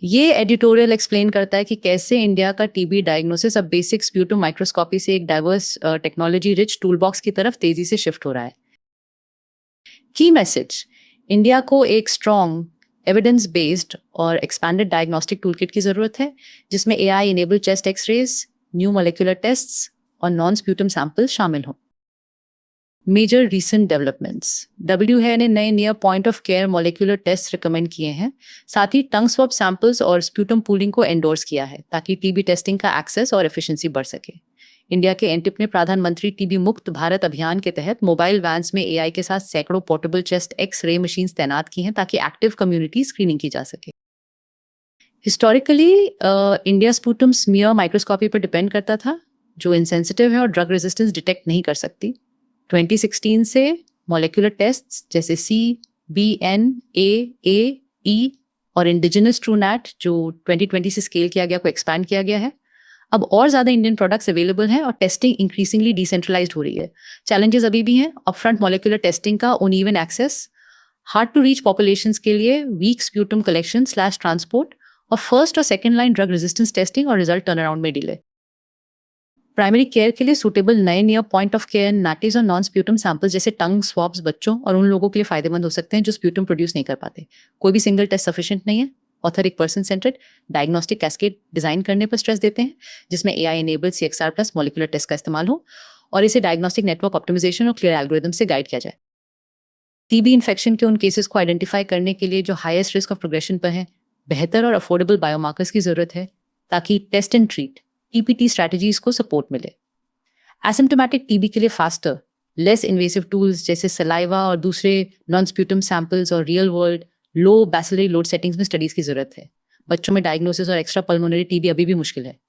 ये editorial explain करता है कि कैसे इंडिया का टीबी डायग्नोसिस अब बेसिक स्प्यूटम माइक्रोस्कोपी से एक डाइवर्स टेक्नोलॉजी रिच टूलबॉक्स की तरफ तेजी से शिफ्ट हो रहा है। की मैसेज, इंडिया को एक स्ट्रॉन्ग एविडेंस बेस्ड और एक्सपैंडेड डायग्नोस्टिक टूलकिट की जरूरत है, जिसमें AI enabled chest x-rays, new molecular tests और नॉन स्प्यूटम सैंपल शामिल हों। Major recent developments, WHO ने नए near point of care molecular test recommend किए हैं। साथ ही टंग स्वैब सैंपल्स और स्प्यूटम पूलिंग को एंडोर्स किया है ताकि टीबी टेस्टिंग का एक्सेस और एफिशिएंसी बढ़ सके। इंडिया के एनटिप ने प्रधानमंत्री टीबी मुक्त भारत अभियान के तहत मोबाइल वैन्स में एआई के साथ सैकड़ों portable chest X ray machines तैनात की हैं ताकि एक्टिव कम्युनिटी स्क्रीनिंग की जा सके। Historically India sputum smear microscopy पर डिपेंड करता था, जो इनसेंसिटिव है और ड्रग रेजिस्टेंस डिटेक्ट नहीं कर सकती। 2016 से मॉलिक्यूलर टेस्ट्स जैसे सी, बी, एन, ए, ई और इंडिजिनस ट्रूनैट जो 2020 से स्केल किया गया को एक्सपैंड किया गया है। अब और ज़्यादा इंडियन प्रोडक्ट्स अवेलेबल हैं और टेस्टिंग इंक्रीजिंगली डिसेंट्रलाइज्ड हो रही है। चैलेंजेस अभी भी हैं, अपफ्रंट मॉलिक्यूलर टेस्टिंग का uneven access, hard to reach populations के लिए weak sputum collection slash transport और फर्स्ट और second line drug resistance testing और रिजल्ट टर्न अराउंड में डिले। प्राइमरी केयर के लिए सूटेबल नए near point of care NAATs और नॉन स्प्यूटम सैंपल्स जैसे टंग स्वॉब्स बच्चों और उन लोगों के लिए फायदेमंद हो सकते हैं जो स्प्यूटम प्रोड्यूस नहीं कर पाते। कोई भी सिंगल टेस्ट सफिशिएंट नहीं है। ऑथर एक person centred diagnostic cascade design करने पर स्ट्रेस देते हैं, जिसमें AI enabled CXR plus molecular test का इस्तेमाल हो और इसे डायग्नोस्टिक नेटवर्क ऑप्टिमाइजेशन और क्लियर एल्गोरिदम से गाइड किया जाए। टीबी इन्फेक्शन के उन केसेस को आइडेंटिफाई करने के लिए जो हाईएस्ट रिस्क ऑफ प्रोग्रेशन पर हैं, बेहतर और अफोर्डेबल बायोमार्कर्स की जरूरत है ताकि test and treat TPT strategies को सपोर्ट मिले। एसिम्प्टोमेटिक टीबी के लिए फास्टर, लेस इन्वेसिव टूल्स जैसे सलाइवा और दूसरे नॉन स्प्यूटम सैंपल्स और real world low bacillary load settings में स्टडीज की जरूरत है। बच्चों में डायग्नोसिस और एक्स्ट्रा पल्मोनरी टीबी अभी भी मुश्किल है।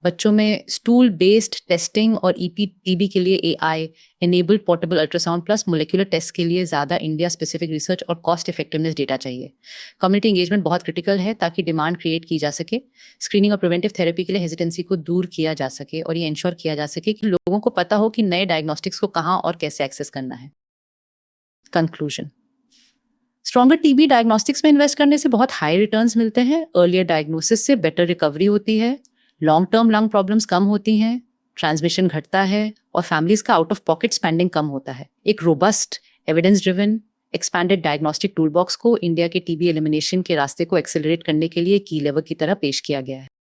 बच्चों में स्टूल बेस्ड टेस्टिंग और ईपी टीबी के लिए AI enabled portable ultrasound plus molecular test के लिए ज़्यादा इंडिया स्पेसिफिक रिसर्च और कॉस्ट इफेक्टिवनेस डेटा चाहिए। कम्युनिटी एंगेजमेंट बहुत क्रिटिकल है ताकि डिमांड क्रिएट की जा सके, स्क्रीनिंग और प्रिवेंटिव थेरेपी के लिए हेजिटेंसी को दूर किया जा सके और ये इंश्योर किया जा सके कि लोगों को पता हो कि नए डायग्नोस्टिक्स को कहाँ और कैसे एक्सेस करना है। कंक्लूजन, स्ट्रॉन्गर टीबी डायग्नोस्टिक्स में इन्वेस्ट करने से बहुत हाई रिटर्न्स मिलते हैं। अर्लियर डायग्नोसिस से बेटर रिकवरी होती है, लॉन्ग टर्म लंग प्रॉब्लम्स कम होती हैं, ट्रांसमिशन घटता है और फैमिलीज का आउट ऑफ पॉकेट स्पेंडिंग कम होता है। एक robust evidence driven expanded diagnostic toolbox को इंडिया के टीबी एलिमिनेशन के रास्ते को एक्सेलरेट करने के लिए की लेवर की तरह पेश किया गया है।